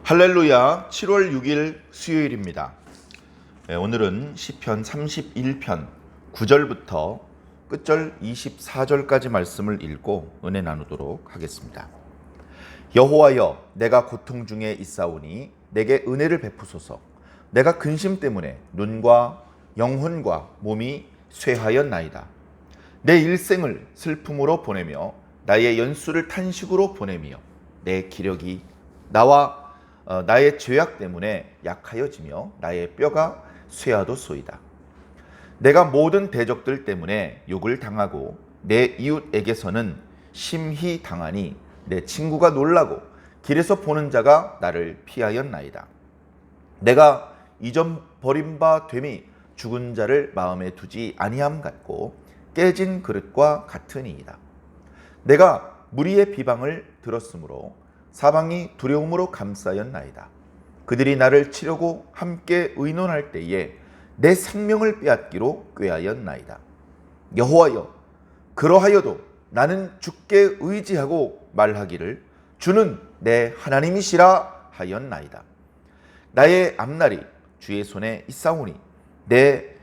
할렐루야. 7월 6일 수요일입니다. 오늘은 시편 31편 9절부터 끝절 24절까지 말씀을 읽고 은혜 나누도록 하겠습니다. 여호와여, 내가 고통 중에 있사오니 내게 은혜를 베푸소서. 내가 근심 때문에 눈과 영혼과 몸이 쇠하였나이다. 내 일생을 슬픔으로 보내며 나의 연수를 탄식으로 보내며 내 기력이 나의 죄악 때문에 약하여지며 나의 뼈가 쇠하도소이다. 내가 모든 대적들 때문에 욕을 당하고 내 이웃에게서는 심히 당하니 내 친구가 놀라고 길에서 보는 자가 나를 피하였나이다. 내가 이전 버림바 됨이 죽은 자를 마음에 두지 아니함 같고 깨진 그릇과 같으니이다. 내가 무리의 비방을 들었으므로 사방이 두려움으로 감싸였나이다. 그들이 나를 치려고 함께 의논할 때에 내 생명을 빼앗기로 꾀하였나이다. 여호와여, 그러하여도 나는 주께 의지하고 말하기를 주는 내 하나님이시라 하였나이다. 나의 앞날이 주의 손에 있사오니 내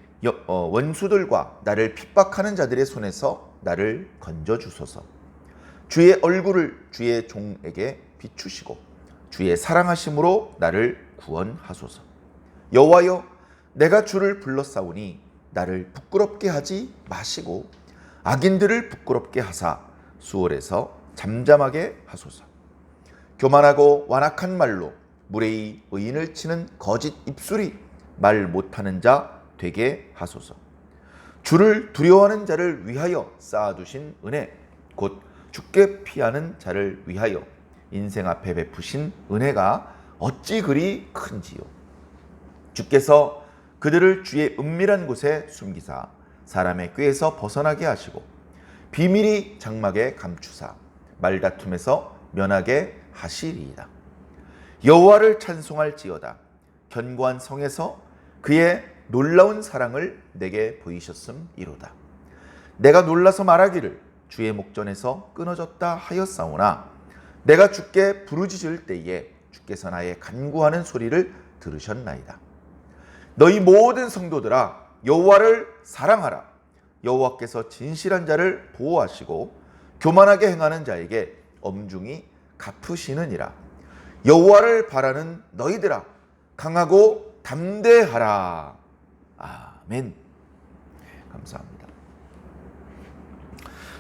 원수들과 나를 핍박하는 자들의 손에서 나를 건져주소서. 주의 얼굴을 주의 종에게 비추시고 주의 사랑하심으로 나를 구원하소서. 여호와여, 내가 주를 불렀사오니 나를 부끄럽게 하지 마시고 악인들을 부끄럽게 하사 수월에서 잠잠하게 하소서. 교만하고 완악한 말로 무례히 의인을 치는 거짓 입술이 말 못하는 자 되게 하소서. 주를 두려워하는 자를 위하여 쌓아두신 은혜, 곧 주께 피하는 자를 위하여 인생 앞에 베푸신 은혜가 어찌 그리 큰지요. 주께서 그들을 주의 은밀한 곳에 숨기사 사람의 꾀에서 벗어나게 하시고 비밀이 장막에 감추사 말다툼에서 면하게 하시리이다. 여호와를 찬송할지어다. 견고한 성에서 그의 놀라운 사랑을 내게 보이셨음이로다. 내가 놀라서 말하기를 주의 목전에서 끊어졌다 하였사오나 내가 주께 부르짖을 때에 주께서 나의 간구하는 소리를 들으셨나이다. 너희 모든 성도들아, 여호와를 사랑하라. 여호와께서 진실한 자를 보호하시고 교만하게 행하는 자에게 엄중히 갚으시느니라. 여호와를 바라는 너희들아, 강하고 담대하라. 아멘. 감사합니다.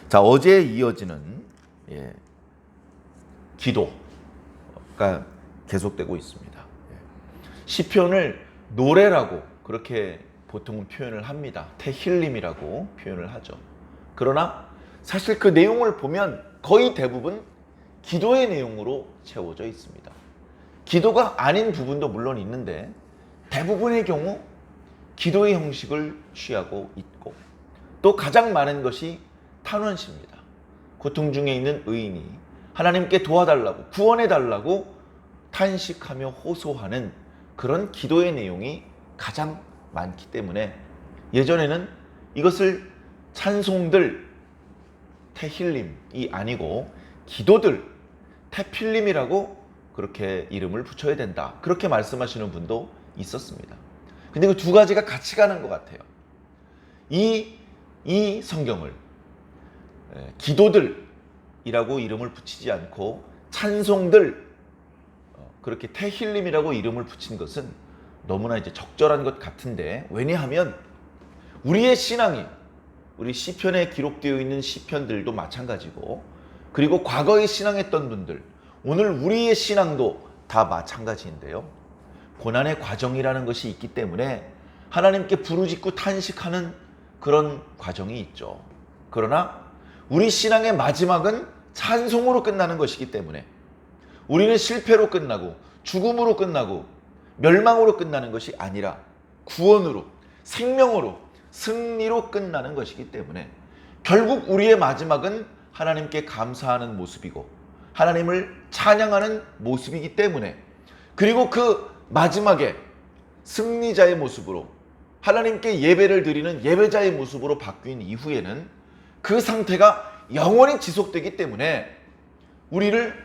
자, 어제에 이어지는 기도가 계속되고 있습니다. 시편을 노래라고 그렇게 보통은 표현을 합니다. 테힐림이라고 표현을 하죠. 그러나 사실 그 내용을 보면 거의 대부분 기도의 내용으로 채워져 있습니다. 기도가 아닌 부분도 물론 있는데 대부분의 경우 기도의 형식을 취하고 있고 또 가장 많은 것이 탄원시입니다. 고통 중에 있는 의인이 하나님께 도와달라고 구원해달라고 탄식하며 호소하는 그런 기도의 내용이 가장 많기 때문에 예전에는 이것을 찬송들 테힐림이 아니고 기도들 테필림이라고 그렇게 이름을 붙여야 된다, 그렇게 말씀하시는 분도 있었습니다. 근데 그 두 가지가 같이 가는 것 같아요. 이 성경을 기도들이라고 이름을 붙이지 않고 찬송들 그렇게 테힐림이라고 이름을 붙인 것은 너무나 이제 적절한 것 같은데, 왜냐하면 우리의 신앙이 우리 시편에 기록되어 있는 시편들도 마찬가지고 그리고 과거에 신앙했던 분들, 오늘 우리의 신앙도 다 마찬가지인데요. 고난의 과정이라는 것이 있기 때문에 하나님께 부르짖고 탄식하는 그런 과정이 있죠. 그러나 우리 신앙의 마지막은 찬송으로 끝나는 것이기 때문에 우리는 실패로 끝나고 죽음으로 끝나고 멸망으로 끝나는 것이 아니라 구원으로, 생명으로, 승리로 끝나는 것이기 때문에 결국 우리의 마지막은 하나님께 감사하는 모습이고 하나님을 찬양하는 모습이기 때문에, 그리고 그 마지막에 승리자의 모습으로 하나님께 예배를 드리는 예배자의 모습으로 바뀐 이후에는 그 상태가 영원히 지속되기 때문에 우리를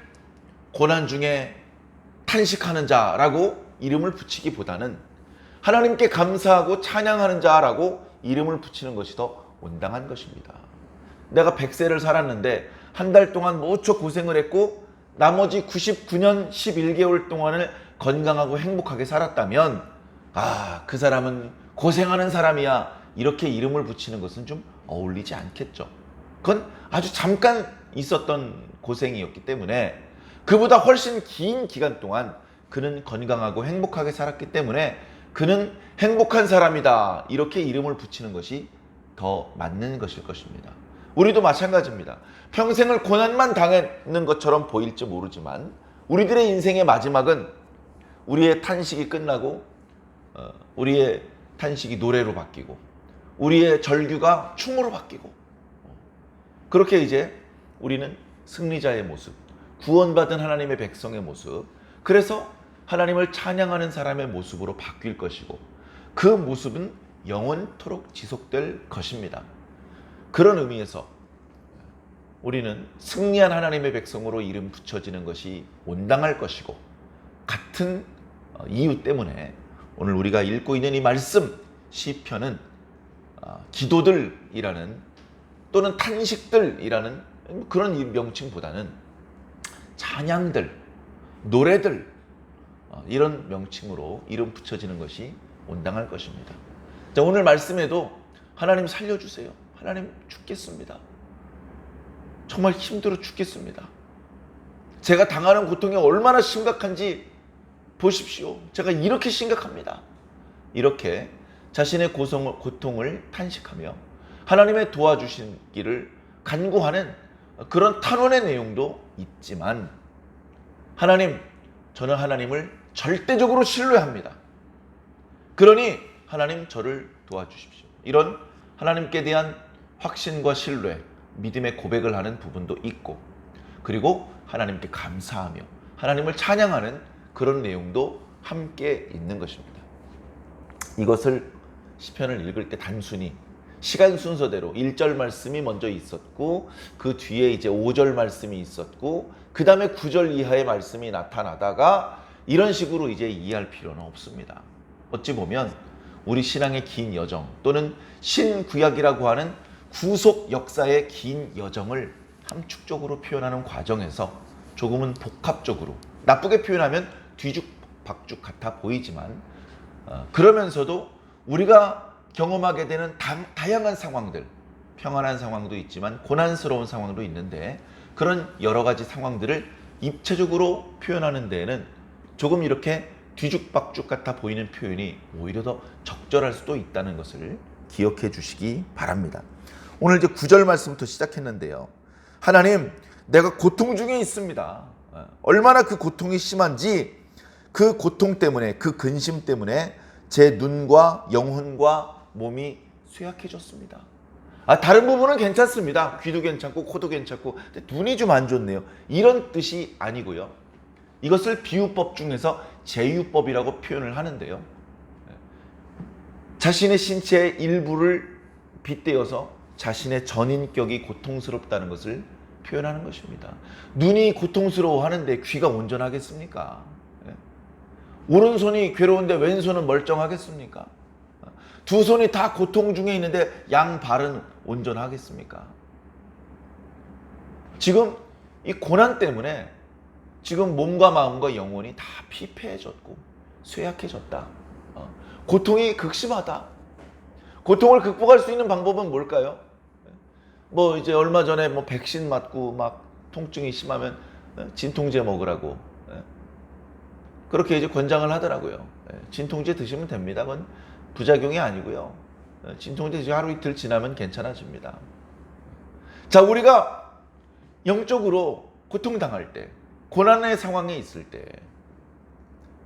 고난 중에 탄식하는 자라고 이름을 붙이기보다는 하나님께 감사하고 찬양하는 자라고 이름을 붙이는 것이 더 온당한 것입니다. 내가 100세를 살았는데 한 달 동안 무척 고생을 했고 나머지 99년 11개월 동안을 건강하고 행복하게 살았다면 그 사람은 고생하는 사람이야, 이렇게 이름을 붙이는 것은 좀 어울리지 않겠죠. 그건 아주 잠깐 있었던 고생이었기 때문에, 그보다 훨씬 긴 기간 동안 그는 건강하고 행복하게 살았기 때문에 그는 행복한 사람이다, 이렇게 이름을 붙이는 것이 더 맞는 것일 것입니다. 우리도 마찬가지입니다. 평생을 고난만 당하는 것처럼 보일지 모르지만 우리들의 인생의 마지막은 우리의 탄식이 끝나고 우리의 탄식이 노래로 바뀌고 우리의 절규가 춤으로 바뀌고, 그렇게 이제 우리는 승리자의 모습, 구원받은 하나님의 백성의 모습, 그래서 하나님을 찬양하는 사람의 모습으로 바뀔 것이고, 그 모습은 영원토록 지속될 것입니다. 그런 의미에서 우리는 승리한 하나님의 백성으로 이름 붙여지는 것이 온당할 것이고, 같은 이유 때문에 오늘 우리가 읽고 있는 이 말씀 시편은 기도들이라는 또는 탄식들이라는 그런 명칭보다는 찬양들, 노래들, 이런 명칭으로 이름 붙여지는 것이 온당할 것입니다. 자, 오늘 말씀에도 하나님 살려주세요, 하나님 죽겠습니다, 정말 힘들어 죽겠습니다, 제가 당하는 고통이 얼마나 심각한지 보십시오, 제가 이렇게 심각합니다, 이렇게 자신의 고통을 탄식하며 하나님의 도와주시기를 간구하는 그런 탄원의 내용도 있지만, 하나님, 저는 하나님을 절대적으로 신뢰합니다, 그러니 하나님 저를 도와주십시오, 이런 하나님께 대한 확신과 신뢰, 믿음의 고백을 하는 부분도 있고, 그리고 하나님께 감사하며 하나님을 찬양하는 그런 내용도 함께 있는 것입니다. 이것을 시편을 읽을 때 단순히 시간 순서대로 1절 말씀이 먼저 있었고 그 뒤에 이제 5절 말씀이 있었고 그 다음에 9절 이하의 말씀이 나타나다가 이런 식으로 이제 이해할 필요는 없습니다. 어찌 보면 우리 신앙의 긴 여정, 또는 신구약이라고 하는 구속 역사의 긴 여정을 함축적으로 표현하는 과정에서 조금은 복합적으로, 나쁘게 표현하면 뒤죽박죽 같아 보이지만 그러면서도 우리가 경험하게 되는 다양한 상황들, 평안한 상황도 있지만 고난스러운 상황도 있는데, 그런 여러 가지 상황들을 입체적으로 표현하는 데에는 조금 이렇게 뒤죽박죽 같아 보이는 표현이 오히려 더 적절할 수도 있다는 것을 기억해 주시기 바랍니다. 오늘 이제 9절 말씀부터 시작했는데요. 하나님, 내가 고통 중에 있습니다. 얼마나 그 고통이 심한지, 그 고통 때문에, 그 근심 때문에 제 눈과 영혼과 몸이 쇠약해졌습니다. 다른 부분은 괜찮습니다. 귀도 괜찮고 코도 괜찮고, 근데 눈이 좀 안 좋네요, 이런 뜻이 아니고요. 이것을 비유법 중에서 제유법이라고 표현을 하는데요. 자신의 신체의 일부를 빗대어서 자신의 전인격이 고통스럽다는 것을 표현하는 것입니다. 눈이 고통스러워하는데 귀가 온전하겠습니까? 오른손이 괴로운데 왼손은 멀쩡하겠습니까? 두 손이 다 고통 중에 있는데 양발은 온전하겠습니까? 지금 이 고난 때문에 지금 몸과 마음과 영혼이 다 피폐해졌고 쇠약해졌다. 고통이 극심하다. 고통을 극복할 수 있는 방법은 뭘까요? 이제 얼마 전에 백신 맞고 막 통증이 심하면 진통제 먹으라고 그렇게 이제 권장을 하더라고요. 진통제 드시면 됩니다. 그건 부작용이 아니고요. 진통제 하루 이틀 지나면 괜찮아집니다. 자, 우리가 영적으로 고통당할 때, 고난의 상황에 있을 때,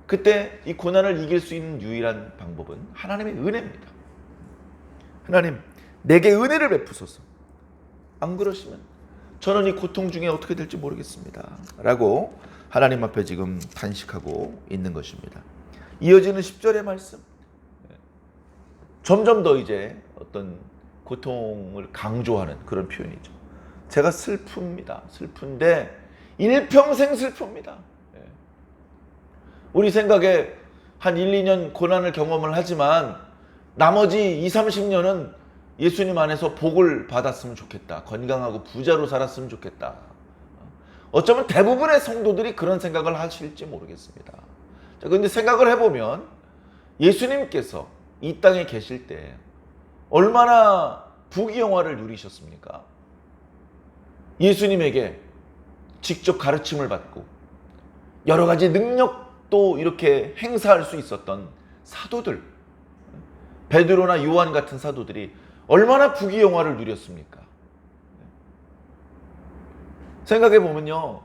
그때 이 고난을 이길 수 있는 유일한 방법은 하나님의 은혜입니다. 하나님, 내게 은혜를 베푸소서. 안 그러시면 저는 이 고통 중에 어떻게 될지 모르겠습니다, 라고 하나님 앞에 지금 탄식하고 있는 것입니다. 이어지는 10절의 말씀, 점점 더 이제 어떤 고통을 강조하는 그런 표현이죠. 제가 슬픕니다. 슬픈데 일평생 슬픕니다. 우리 생각에 한 1, 2년 고난을 경험을 하지만 나머지 2, 30년은 예수님 안에서 복을 받았으면 좋겠다. 건강하고 부자로 살았으면 좋겠다. 어쩌면 대부분의 성도들이 그런 생각을 하실지 모르겠습니다. 자, 그런데 생각을 해보면 예수님께서 이 땅에 계실 때 얼마나 부귀영화를 누리셨습니까? 예수님에게 직접 가르침을 받고 여러 가지 능력도 이렇게 행사할 수 있었던 사도들, 베드로나 요한 같은 사도들이 얼마나 부귀영화를 누렸습니까? 생각해 보면요,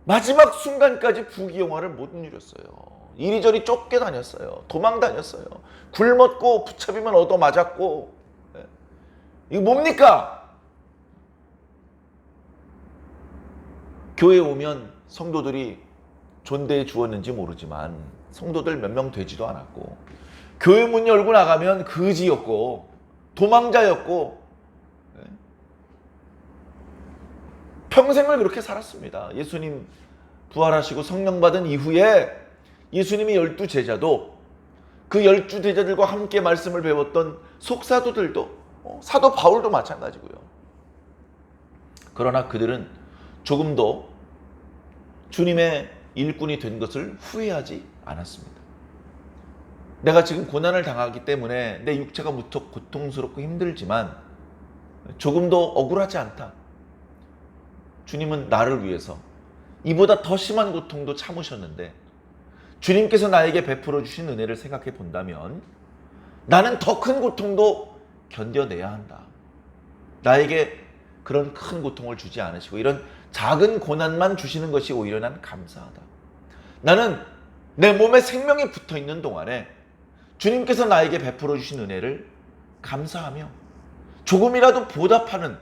마지막 순간까지 부귀영화를 못 누렸어요. 이리저리 쫓겨다녔어요. 도망 다녔어요. 굶었고 붙잡히면 얻어맞았고. 이거 뭡니까? 교회에 오면 성도들이 존대해 주었는지 모르지만 성도들 몇 명 되지도 않았고, 교회 문 열고 나가면 거지였고 도망자였고, 평생을 그렇게 살았습니다. 예수님 부활하시고 성령 받은 이후에 예수님의 12제자도 그 12제자들과 함께 말씀을 배웠던 속사도들도, 사도 바울도 마찬가지고요. 그러나 그들은 조금도 주님의 일꾼이 된 것을 후회하지 않았습니다. 내가 지금 고난을 당하기 때문에 내 육체가 무척 고통스럽고 힘들지만 조금도 억울하지 않다. 주님은 나를 위해서 이보다 더 심한 고통도 참으셨는데 주님께서 나에게 베풀어 주신 은혜를 생각해 본다면 나는 더 큰 고통도 견뎌내야 한다. 나에게 그런 큰 고통을 주지 않으시고 이런 작은 고난만 주시는 것이 오히려 난 감사하다. 나는 내 몸에 생명이 붙어 있는 동안에 주님께서 나에게 베풀어 주신 은혜를 감사하며 조금이라도 보답하는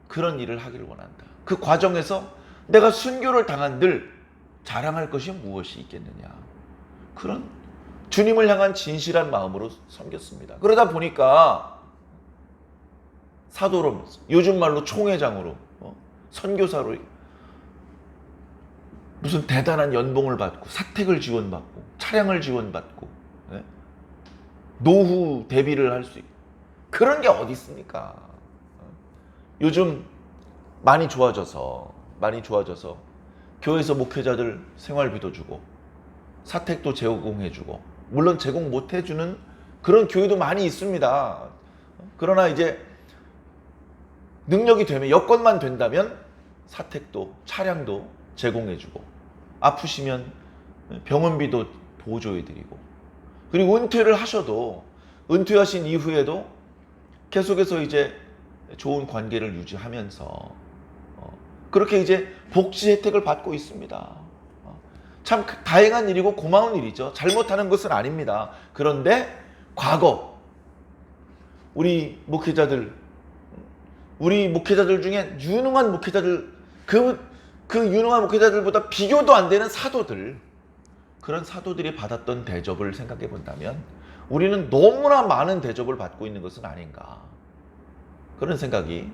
그런 일을 하기를 원한다. 그 과정에서 내가 순교를 당한 늘 자랑할 것이 무엇이 있겠느냐. 그런 주님을 향한 진실한 마음으로 섬겼습니다. 그러다 보니까 사도로, 요즘 말로 총회장으로, 선교사로 무슨 대단한 연봉을 받고 사택을 지원받고 차량을 지원받고 노후 대비를 할 수 있고 그런 게 어디 있습니까? 요즘 많이 좋아져서 교회에서 목회자들 생활비도 주고 사택도 제공해주고, 물론 제공 못해주는 그런 교회도 많이 있습니다. 그러나 이제 능력이 되면, 여건만 된다면 사택도 차량도 제공해주고, 아프시면 병원비도 보조해드리고, 그리고 은퇴를 하셔도 은퇴하신 이후에도 계속해서 이제 좋은 관계를 유지하면서 그렇게 이제 복지 혜택을 받고 있습니다. 참 다행한 일이고 고마운 일이죠. 잘못하는 것은 아닙니다. 그런데 과거 우리 목회자들 중에 유능한 목회자들, 그 유능한 목회자들보다 비교도 안 되는 사도들, 그런 사도들이 받았던 대접을 생각해 본다면 우리는 너무나 많은 대접을 받고 있는 것은 아닌가, 그런 생각이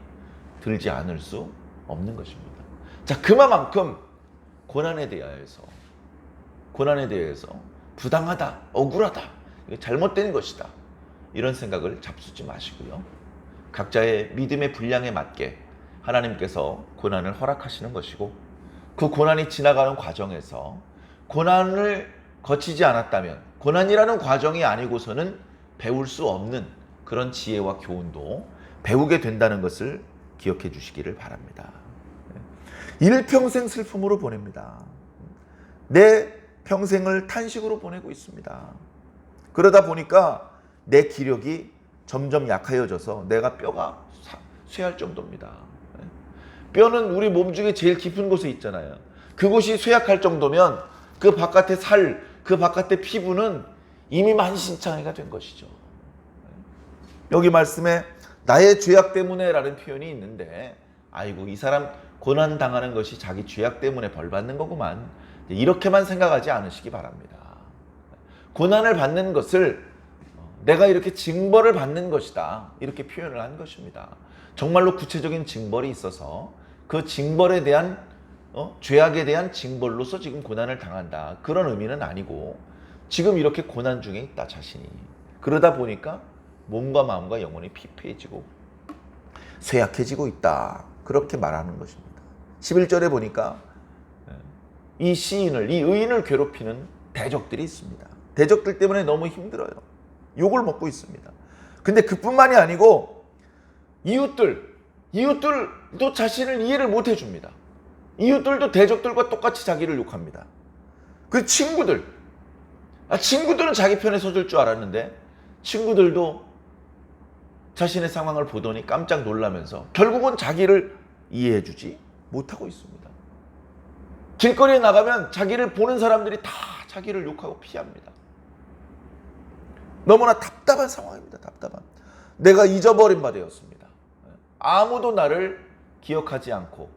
들지 않을 수 없는 것입니다. 자, 그만큼 고난에 대해서 부당하다, 억울하다, 잘못된 것이다, 이런 생각을 잡수지 마시고요. 각자의 믿음의 분량에 맞게 하나님께서 고난을 허락하시는 것이고, 그 고난이 지나가는 과정에서 고난을 거치지 않았다면, 고난이라는 과정이 아니고서는 배울 수 없는 그런 지혜와 교훈도 배우게 된다는 것을 기억해 주시기를 바랍니다. 일평생 슬픔으로 보냅니다. 내 평생을 탄식으로 보내고 있습니다. 그러다 보니까 내 기력이 점점 약해져서 내가 뼈가 쇠할 정도입니다. 뼈는 우리 몸 중에 제일 깊은 곳에 있잖아요. 그곳이 쇠약할 정도면 그 바깥의 살, 그 바깥의 피부는 이미 만신창이가 된 것이죠. 여기 말씀에 나의 죄악 때문에 라는 표현이 있는데, 아이고 이 사람 고난 당하는 것이 자기 죄악 때문에 벌 받는 거구만, 이렇게만 생각하지 않으시기 바랍니다. 고난을 받는 것을 내가 이렇게 징벌을 받는 것이다, 이렇게 표현을 한 것입니다. 정말로 구체적인 징벌이 있어서 그 징벌에 대한 죄악에 대한 징벌로서 지금 고난을 당한다. 그런 의미는 아니고 지금 이렇게 고난 중에 있다 자신이. 그러다 보니까 몸과 마음과 영혼이 피폐해지고 쇠약해지고 있다. 그렇게 말하는 것입니다. 11절에 보니까 이 시인을, 이 의인을 괴롭히는 대적들이 있습니다. 대적들 때문에 너무 힘들어요. 욕을 먹고 있습니다. 근데 그뿐만이 아니고 이웃들도 자신을 이해를 못 해줍니다. 이웃들도 대적들과 똑같이 자기를 욕합니다. 그 친구들은 자기 편에 서줄 줄 알았는데 친구들도 자신의 상황을 보더니 깜짝 놀라면서 결국은 자기를 이해해주지 못하고 있습니다. 길거리에 나가면 자기를 보는 사람들이 다 자기를 욕하고 피합니다. 너무나 답답한 상황입니다. 답답한. 내가 잊어버린 바 되었습니다. 아무도 나를 기억하지 않고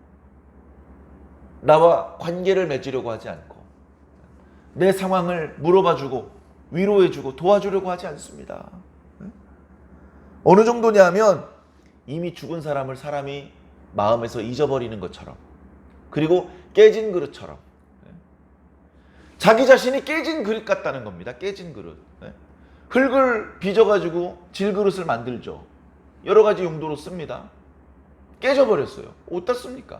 나와 관계를 맺으려고 하지 않고 내 상황을 물어봐주고 위로해주고 도와주려고 하지 않습니다. 어느 정도냐면 이미 죽은 사람을 사람이 마음에서 잊어버리는 것처럼, 그리고 깨진 그릇처럼, 자기 자신이 깨진 그릇 같다는 겁니다. 깨진 그릇. 흙을 빚어가지고 질그릇을 만들죠. 여러 가지 용도로 씁니다. 깨져버렸어요. 어디다 씁니까?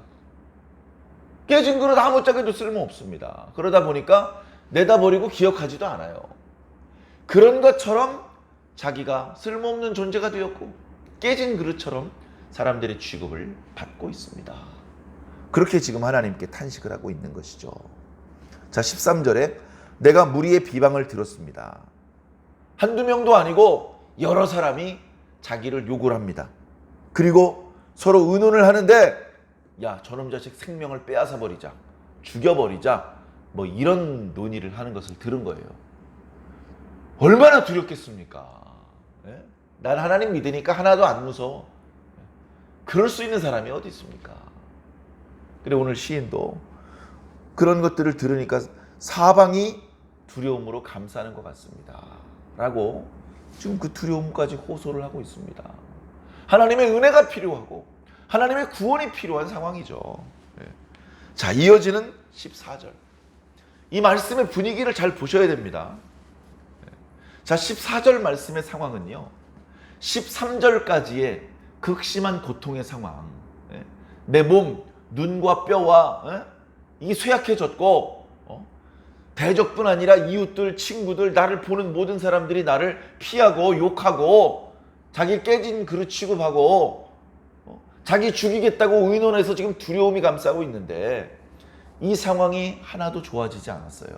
깨진 그릇 아무짝에도 쓸모없습니다. 그러다 보니까 내다버리고 기억하지도 않아요. 그런 것처럼 자기가 쓸모없는 존재가 되었고 깨진 그릇처럼 사람들의 취급을 받고 있습니다. 그렇게 지금 하나님께 탄식을 하고 있는 것이죠. 자, 13절에 내가 무리의 비방을 들었습니다. 한두 명도 아니고 여러 사람이 자기를 욕을 합니다. 그리고 서로 의논을 하는데 야, 저놈 자식 생명을 빼앗아 버리자, 죽여버리자, 뭐 이런 논의를 하는 것을 들은 거예요. 얼마나 두렵겠습니까? 난 하나님 믿으니까 하나도 안 무서워. 그럴 수 있는 사람이 어디 있습니까? 그래, 오늘 시인도 그런 것들을 들으니까 사방이 두려움으로 감싸는 것 같습니다. 라고 지금 그 두려움까지 호소를 하고 있습니다. 하나님의 은혜가 필요하고 하나님의 구원이 필요한 상황이죠. 자, 이어지는 14절. 이 말씀의 분위기를 잘 보셔야 됩니다. 자, 14절 말씀의 상황은요, 13절까지의 극심한 고통의 상황. 내 몸, 눈과 뼈와 이게 쇠약해졌고, 대적뿐 아니라 이웃들, 친구들, 나를 보는 모든 사람들이 나를 피하고 욕하고 자기 깨진 그릇 취급하고 자기 죽이겠다고 의논해서 지금 두려움이 감싸고 있는데 이 상황이 하나도 좋아지지 않았어요.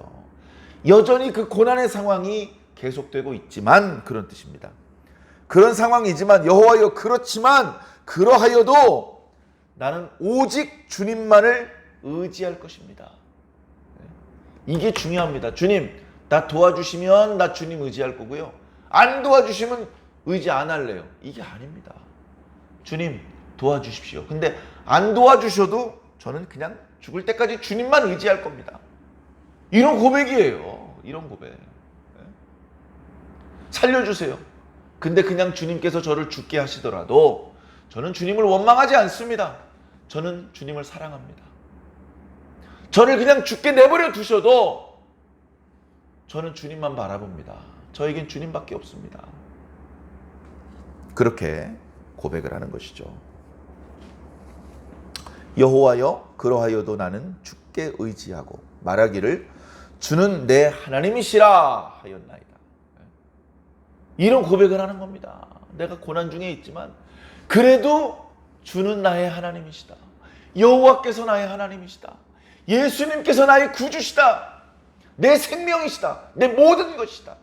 여전히 그 고난의 상황이 계속되고 있지만, 그런 뜻입니다. 그런 상황이지만 여호와여, 그렇지만 그러하여도 나는 오직 주님만을 의지할 것입니다. 이게 중요합니다. 주님, 나 도와주시면 나 주님 의지할 거고요. 안 도와주시면 의지 안 할래요. 이게 아닙니다. 주님 도와주십시오. 근데 안 도와주셔도 저는 그냥 죽을 때까지 주님만 의지할 겁니다. 이런 고백이에요. 이런 고백. 살려주세요. 근데 그냥 주님께서 저를 죽게 하시더라도 저는 주님을 원망하지 않습니다. 저는 주님을 사랑합니다. 저를 그냥 죽게 내버려 두셔도 저는 주님만 바라봅니다. 저에겐 주님밖에 없습니다. 그렇게 고백을 하는 것이죠. 여호와여, 그러하여도 나는 주께 의지하고 말하기를 주는 내 하나님이시라 하였나이다. 이런 고백을 하는 겁니다. 내가 고난 중에 있지만 그래도 주는 나의 하나님이시다. 여호와께서 나의 하나님이시다. 예수님께서 나의 구주시다. 내 생명이시다. 내 모든 것이다.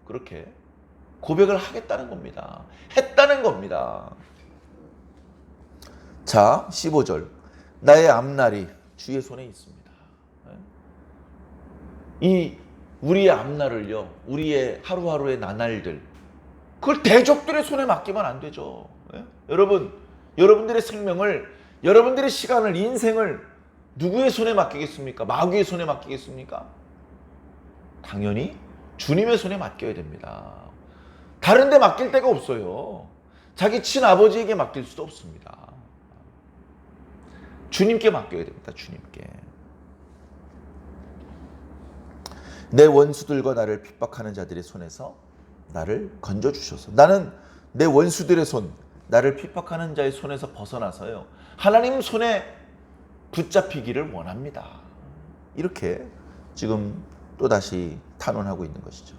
그렇게 고백을 하겠다는 겁니다. 했다는 겁니다. 자, 15절. 나의 앞날이 주의 손에 있습니다. 이 우리의 앞날을요, 우리의 하루하루의 나날들, 그걸 대적들의 손에 맡기면 안 되죠. 여러분, 여러분들의 생명을, 여러분들의 시간을, 인생을 누구의 손에 맡기겠습니까? 마귀의 손에 맡기겠습니까? 당연히 주님의 손에 맡겨야 됩니다. 다른 데 맡길 데가 없어요. 자기 친아버지에게 맡길 수도 없습니다. 주님께 맡겨야 됩니다. 주님께. 내 원수들과 나를 핍박하는 자들의 손에서 나를 건져주셔서 나는 내 원수들의 손, 나를 핍박하는 자의 손에서 벗어나서요, 하나님 손에 붙잡히기를 원합니다. 이렇게 지금 또다시 탄원하고 있는 것이죠.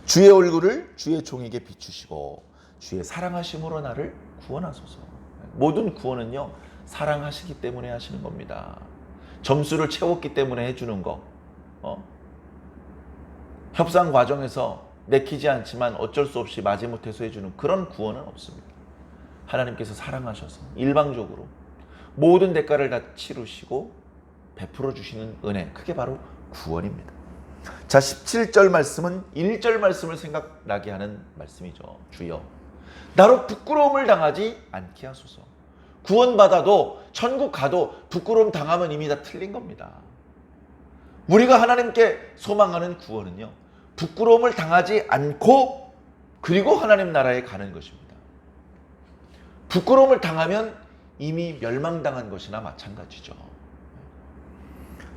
주의 얼굴을 주의 종에게 비추시고 주의 사랑하심으로 나를 구원하소서. 모든 구원은요, 사랑하시기 때문에 하시는 겁니다. 점수를 채웠기 때문에 해주는 거, 협상 과정에서 내키지 않지만 어쩔 수 없이 마지못해서 해주는 그런 구원은 없습니다. 하나님께서 사랑하셔서 일방적으로 모든 대가를 다 치르시고 베풀어 주시는 은혜, 그게 바로 구원입니다. 자, 17절 말씀은 1절 말씀을 생각나게 하는 말씀이죠. 주여 나로 부끄러움을 당하지 않게 하소서. 구원받아도 천국 가도 부끄러움 당하면 이미 다 틀린 겁니다. 우리가 하나님께 소망하는 구원은요, 부끄러움을 당하지 않고 그리고 하나님 나라에 가는 것입니다. 부끄러움을 당하면 이미 멸망당한 것이나 마찬가지죠.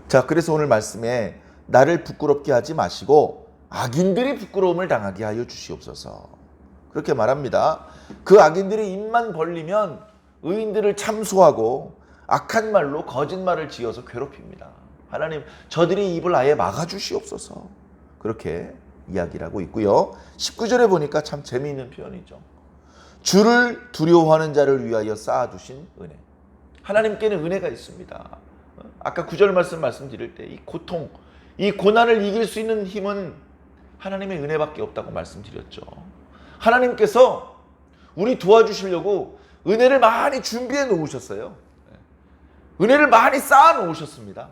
자, 그래서 오늘 말씀에 나를 부끄럽게 하지 마시고 악인들이 부끄러움을 당하게 하여 주시옵소서. 그렇게 말합니다. 그 악인들이 입만 벌리면 의인들을 참소하고 악한 말로 거짓말을 지어서 괴롭힙니다. 하나님, 저들이 입을 아예 막아주시옵소서. 그렇게 이야기를 하고 있고요. 19절에 보니까 참 재미있는 표현이죠. 주를 두려워하는 자를 위하여 쌓아두신 은혜. 하나님께는 은혜가 있습니다. 아까 9절 말씀드릴 때 이 고통, 이 고난을 이길 수 있는 힘은 하나님의 은혜밖에 없다고 말씀드렸죠. 하나님께서 우리 도와주시려고 은혜를 많이 준비해 놓으셨어요. 은혜를 많이 쌓아 놓으셨습니다.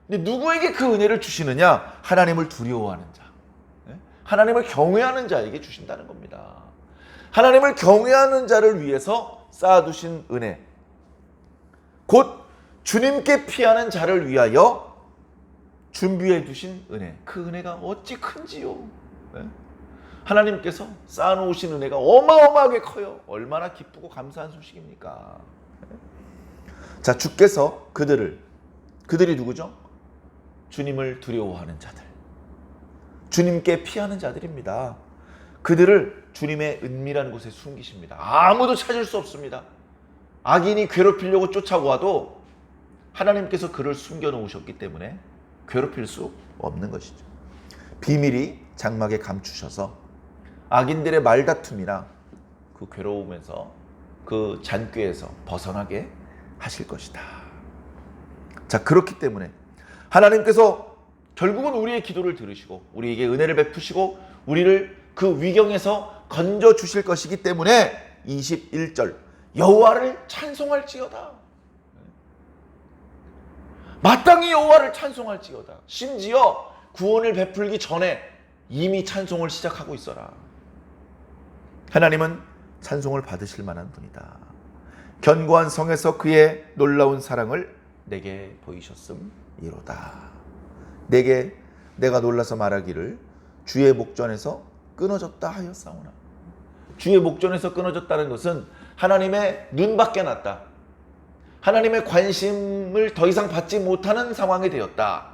근데 누구에게 그 은혜를 주시느냐? 하나님을 두려워하는 자, 하나님을 경외하는 자에게 주신다는 겁니다. 하나님을 경외하는 자를 위해서 쌓아두신 은혜, 곧 주님께 피하는 자를 위하여 준비해 두신 은혜, 그 은혜가 어찌 큰지요. 하나님께서 쌓아놓으신 은혜가 어마어마하게 커요. 얼마나 기쁘고 감사한 소식입니까? 자, 주께서 그들이 누구죠? 주님을 두려워하는 자들, 주님께 피하는 자들입니다. 그들을 주님의 은밀한 곳에 숨기십니다. 아무도 찾을 수 없습니다. 악인이 괴롭히려고 쫓아와도 하나님께서 그를 숨겨놓으셨기 때문에 괴롭힐 수 없는 것이죠. 비밀이 장막에 감추셔서 악인들의 말다툼이나 그 괴로움에서, 그 잔꾀에서 벗어나게 하실 것이다. 자, 그렇기 때문에 하나님께서 결국은 우리의 기도를 들으시고 우리에게 은혜를 베푸시고 우리를 그 위경에서 건져 주실 것이기 때문에 21절 여호와를 찬송할지어다. 마땅히 여호와를 찬송할지어다. 심지어 구원을 베풀기 전에 이미 찬송을 시작하고 있어라. 하나님은 찬송을 받으실 만한 분이다. 견고한 성에서 그의 놀라운 사랑을 내게 보이셨음이로다. 내가 놀라서 말하기를 주의 목전에서 끊어졌다 하였사오나. 주의 목전에서 끊어졌다는 것은 하나님의 눈밖에 났다. 하나님의 관심을 더 이상 받지 못하는 상황이 되었다.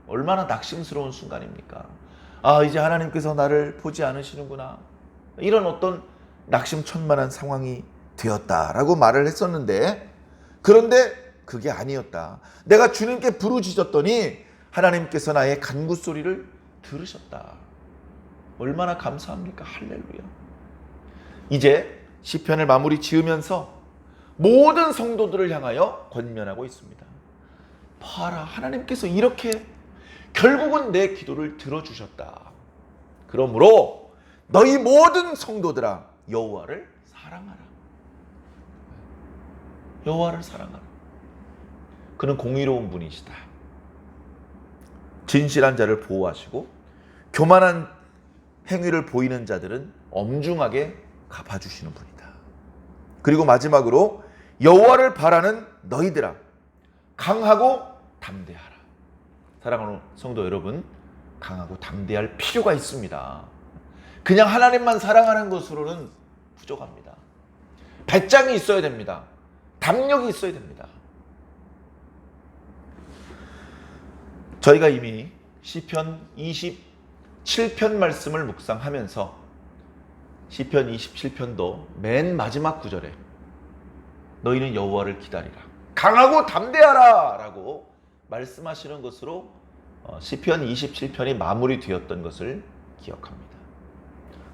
얼마나 낙심스러운 순간입니까? 아, 이제 하나님께서 나를 보지 않으시는구나. 이런 어떤 낙심천만한 상황이 되었다라고 말을 했었는데, 그런데 그게 아니었다. 내가 주님께 부르짖었더니 하나님께서 나의 간구 소리를 들으셨다. 얼마나 감사합니까? 할렐루야. 이제 시편을 마무리 지으면서 모든 성도들을 향하여 권면하고 있습니다. 봐라, 하나님께서 이렇게 결국은 내 기도를 들어주셨다. 그러므로 너희 모든 성도들아, 여호와를 사랑하라. 여호와를 사랑하라. 그는 공의로운 분이시다. 진실한 자를 보호하시고 교만한 행위를 보이는 자들은 엄중하게 갚아주시는 분이다. 그리고 마지막으로 여호와를 바라는 너희들아, 강하고 담대하라. 사랑하는 성도 여러분, 강하고 담대할 필요가 있습니다. 그냥 하나님만 사랑하는 것으로는 부족합니다. 배짱이 있어야 됩니다. 담력이 있어야 됩니다. 저희가 이미 시편 27편 말씀을 묵상하면서 시편 27편도 맨 마지막 구절에 너희는 여호와를 기다리라, 강하고 담대하라 라고 말씀하시는 것으로 시편 27편이 마무리되었던 것을 기억합니다.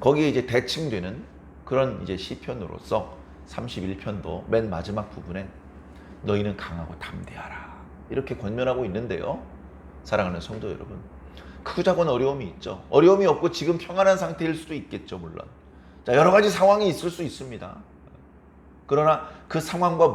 거기에 이제 대칭되는 그런 이제 시편으로서 31편도 맨 마지막 부분에 너희는 강하고 담대하라 이렇게 권면하고 있는데요. 사랑하는 성도 여러분, 크고 작은 어려움이 있죠. 어려움이 없고 지금 평안한 상태일 수도 있겠죠. 물론 자, 여러 가지 상황이 있을 수 있습니다. 그러나 그 상황과